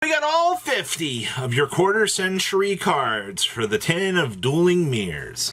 We got all 50 of your quarter-century cards for the 10 of Dueling Mirrors.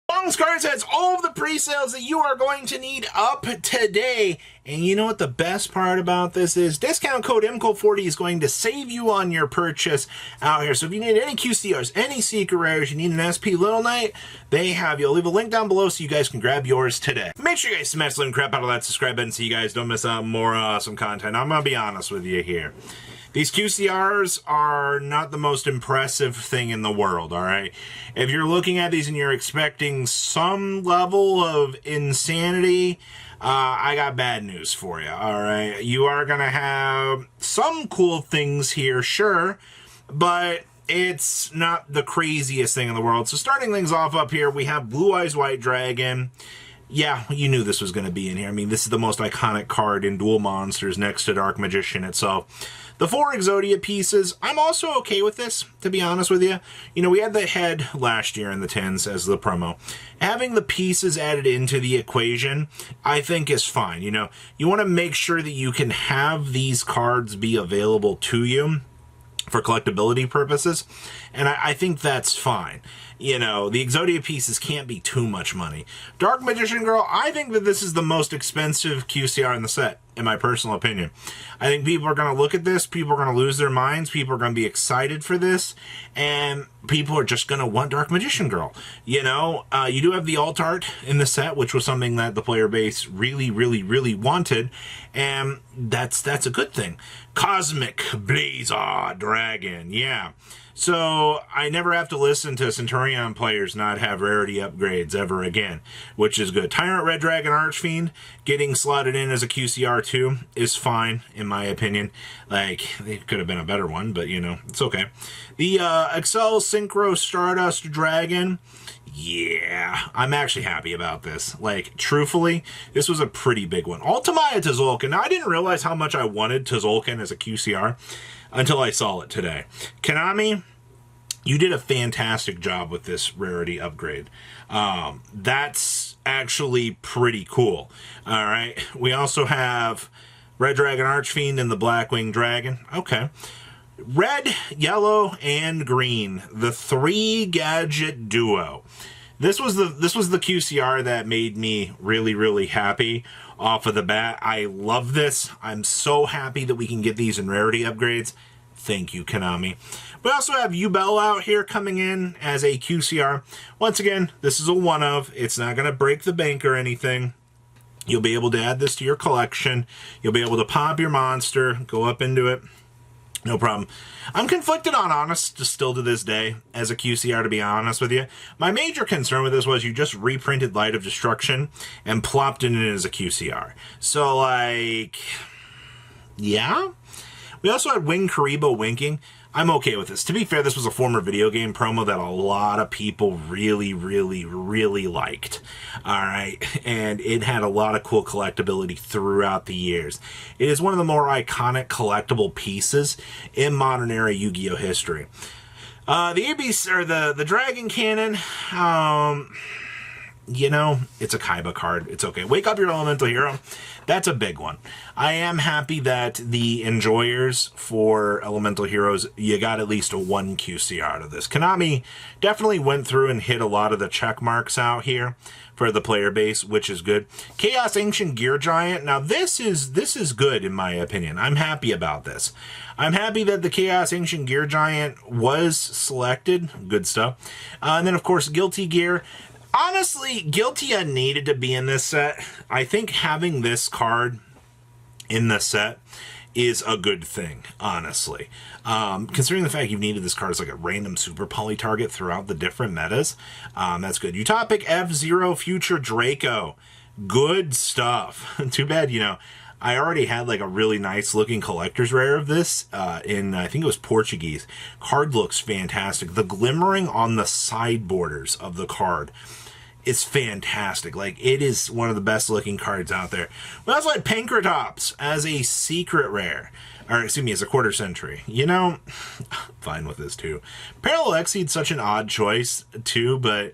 Long's Cards has all of the pre-sales that you are going to need up today. And you know what the best part about this is? Discount code MCO40 is going to save you on your purchase out here. So if you need any QCRs, any Secret Rares, you need an SP Little Knight, they have you. I'll leave a link down below so you guys can grab yours today. Make sure you guys smash the little crap out of that subscribe button so you guys don't miss out on more awesome content. I'm going to be honest with you here. These QCRs are not the most impressive thing in the world, alright? If you're looking at these and you're expecting some level of insanity, I got bad news for you, alright? You are going to have some cool things here, sure, but it's not the craziest thing in the world. So starting things off up here, we have Blue Eyes White Dragon. Yeah, you knew this was going to be in here. I mean, this is the most iconic card in Duel Monsters next to Dark Magician itself. The 4 Exodia pieces, I'm also okay with this, to be honest with you. You know, we had the head last year in the 10s as the promo. Having the pieces added into the equation, I think is fine. You know, you want to make sure that you can have these cards be available to you for collectability purposes, and I think that's fine. You know, the Exodia pieces can't be too much money. Dark Magician Girl, I think that this is the most expensive QCR in the set, in my personal opinion. I think people are going to look at this, people are going to lose their minds, people are going to be excited for this, and people are just going to want Dark Magician Girl. You know, you do have the alt art in the set, which was something that the player base really wanted, and that's a good thing. Cosmic Blazer Dragon, yeah. So I never have to listen to Centurion players not have rarity upgrades ever again, which is good. Tyrant Red Dragon Archfiend getting slotted in as a QCR 2 is fine, in my opinion. Like, it could have been a better one, but, you know, it's okay. The Excel Synchro Stardust Dragon, yeah, I'm actually happy about this. Like, truthfully, this was a pretty big one. Ultimaya Tzolk'in. Now, I didn't realize how much I wanted Tzolk'in as a QCR until I saw it today. Konami, you did a fantastic job with this rarity upgrade. That's actually pretty cool. All right. We also have Red Dragon Archfiend and the Blackwing Dragon. Okay. Red, yellow, and green. The 3 gadget duo. This was the QCR that made me really happy off of the bat. I love this. I'm so happy that we can get these in rarity upgrades. Thank you, Konami. We also have Yubel out here coming in as a QCR. Once again, this is a one-of. It's not going to break the bank or anything. You'll be able to add this to your collection. You'll be able to pop your monster, go up into it. No problem. I'm conflicted on Honest still to this day as a QCR, to be honest with you. My major concern with this was you just reprinted Light of Destruction and plopped it in as a QCR. So, like, yeah. We also had Wing Karibo Winking. I'm okay with this. To be fair, this was a former video game promo that a lot of people really liked. Alright, and it had a lot of cool collectability throughout the years. It is one of the more iconic collectible pieces in modern era Yu-Gi-Oh! History. The ABC, or the Dragon Cannon, you know, it's a Kaiba card. It's okay. Wake Up Your Elemental Hero. That's a big one. I am happy that the enjoyers for Elemental Heroes, you got at least a 1 QCR out of this. Konami definitely went through and hit a lot of the check marks out here for the player base, which is good. Chaos Ancient Gear Giant. Now, this is good, in my opinion. I'm happy about this. I'm happy that the Chaos Ancient Gear Giant was selected. Good stuff. And then, of course, Guilty Gear. Honestly, Guilty needed to be in this set. I think having this card in the set is a good thing, honestly. Considering the fact you've needed this card as like a random super poly target throughout the different metas, that's good. Utopic F-Zero Future Draco. Good stuff. Too bad, you know, I already had like a really nice looking collector's rare of this in, I think it was Portuguese. Card looks fantastic. The glimmering on the side borders of the card is fantastic. Like, it is one of the best looking cards out there. We also had Pankratops as a secret rare. Or, excuse me, as a quarter century. You know, fine with this too. Parallel Exceed's such an odd choice too, but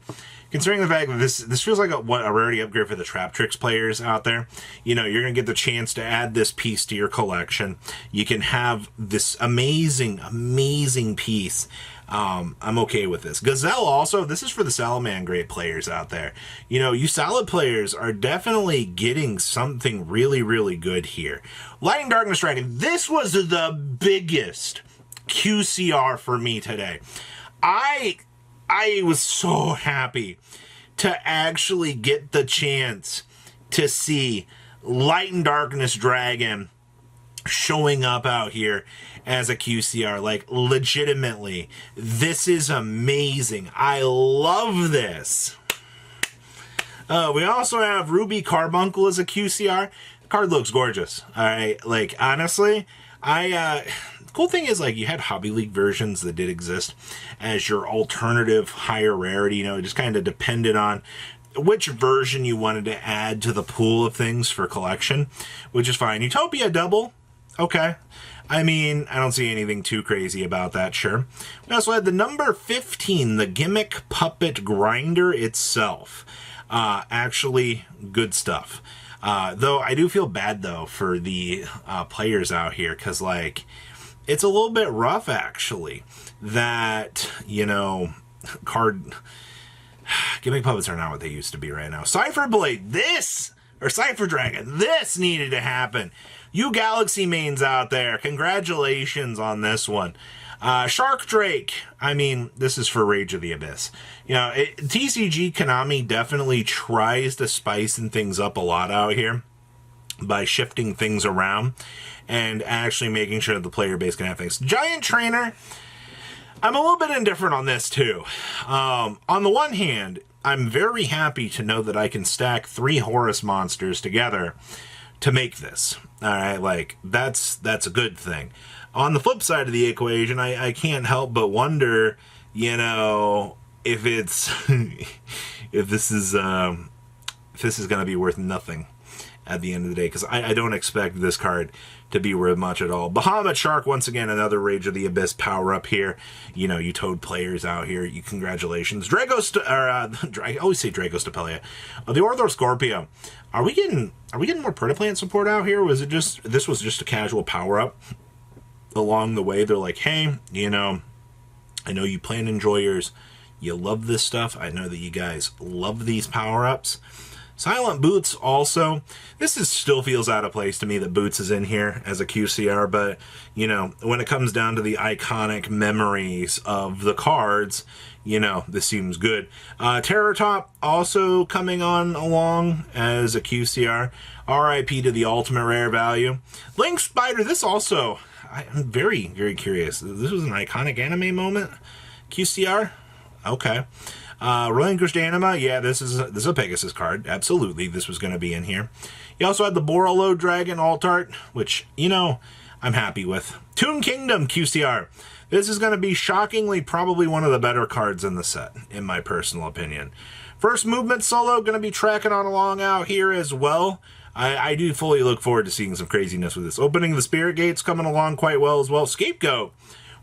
considering the fact that this feels like a rarity upgrade for the Trap Tricks players out there. You know, you're going to get the chance to add this piece to your collection. You can have this amazing, amazing piece. I'm okay with this. Gazelle also, this is for the Salamangreat players out there. You know, you Salad players are definitely getting something really, really good here. Light and Darkness Dragon, this was the biggest QCR for me today. I was so happy to actually get the chance to see Light and Darkness Dragon showing up out here as a QCR. Like, legitimately, this is amazing. I love this. We also have Ruby Carbuncle as a QCR. The card looks gorgeous. All right, like, honestly, the cool thing is, like, you had Hobby League versions that did exist as your alternative higher rarity. You know, it just kind of depended on which version you wanted to add to the pool of things for collection, which is fine. Utopia double, okay. I mean, I don't see anything too crazy about that, sure. We also had the number 15, the Gimmick Puppet Grinder itself. Actually, good stuff. Though I do feel bad, though, for the players out here, because, like, it's a little bit rough, actually, that, you know, Gimmick Puppets are not what they used to be right now. Cypher Blade, or Cypher Dragon, this needed to happen. You Galaxy mains out there, congratulations on this one. Shark Drake, I mean, this is for Rage of the Abyss. You know, TCG Konami definitely tries to spice things up a lot out here by shifting things around and actually making sure that the player base can have things. Giant Trainer, I'm a little bit indifferent on this too. On the one hand, I'm very happy to know that I can stack 3 Horus monsters together to make this. All right, like, that's a good thing. On the flip side of the equation, I can't help but wonder, you know, if it's if this is going to be worth nothing at the end of the day, because I don't expect this card to be worth much at all. Bahamut Shark, once again, another Rage of the Abyss power up here. You know, you Toad players out here, you congratulations. I always say Dragostapelia. The Orthor Scorpio. Are we getting more Protoplant support out here? Or was it just, this was just a casual power up along the way? They're like, hey, you know, I know you plant enjoyers, you love this stuff. I know that you guys love these power ups. Silent Boots also. This still feels out of place to me that Boots is in here as a QCR, but, you know, when it comes down to the iconic memories of the cards, you know, this seems good. Terror Top also coming on along as a QCR. RIP to the ultimate rare value. Link Spider, this also, I'm very, very curious. This was an iconic anime moment? QCR? Okay. Relinquished Anima, yeah, this is a Pegasus card. Absolutely, this was going to be in here. You also had the Borolo Dragon Alt Art, which, you know, I'm happy with. Toon Kingdom QCR. This is going to be shockingly probably one of the better cards in the set, in my personal opinion. First Movement Solo, going to be tracking on along out here as well. I do fully look forward to seeing some craziness with this. Opening the Spirit Gates coming along quite well as well. Scapegoat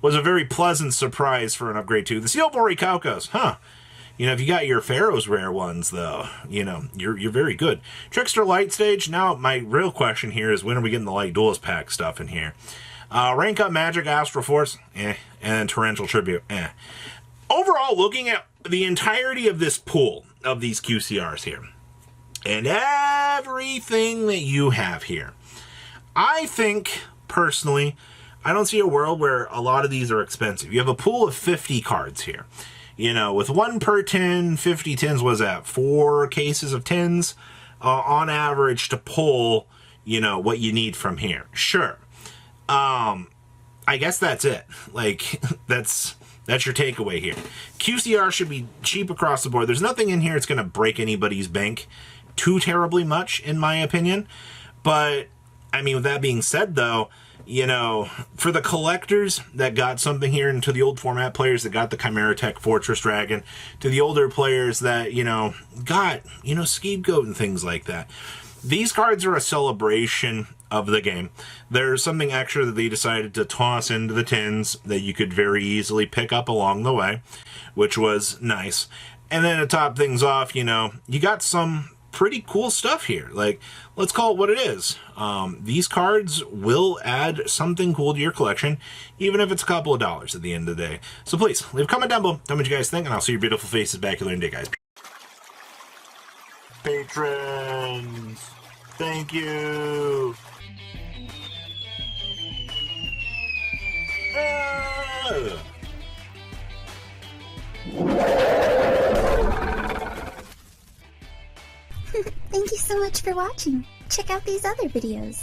was a very pleasant surprise for an upgrade too. The Sealbori Calcos, huh? You know, if you got your Pharaoh's rare ones, though, you know, you're very good. Trickster Light Stage. Now, my real question here is, when are we getting the Light Duelist Pack stuff in here? Rank Up Magic, Astral Force, and Torrential Tribute, Overall, looking at the entirety of this pool of these QCRs here, and everything that you have here, I think, personally, I don't see a world where a lot of these are expensive. You have a pool of 50 cards here. You know, with 1 per 10, 50 tins, was that 4 cases of tins on average to pull, you know, what you need from here. Sure. I guess that's it. Like, that's your takeaway here. QCR should be cheap across the board. There's nothing in here that's going to break anybody's bank too terribly much, in my opinion. But, I mean, with that being said, though, you know, for the collectors that got something here, and to the old format players that got the Chimera Tech Fortress Dragon, to the older players that, you know, got, you know, Scapegoat and things like that, these cards are a celebration of the game. There's something extra that they decided to toss into the tins that you could very easily pick up along the way, which was nice. And then to top things off, you know, you got some pretty cool stuff here. Like, let's call it what it is. These cards will add something cool to your collection, even if it's a couple of dollars at the end of the day. So please, leave a comment down below. Tell me what you guys think, and I'll see your beautiful faces back here later today, guys. Patrons, thank you. Thank you so much for watching. Check out these other videos.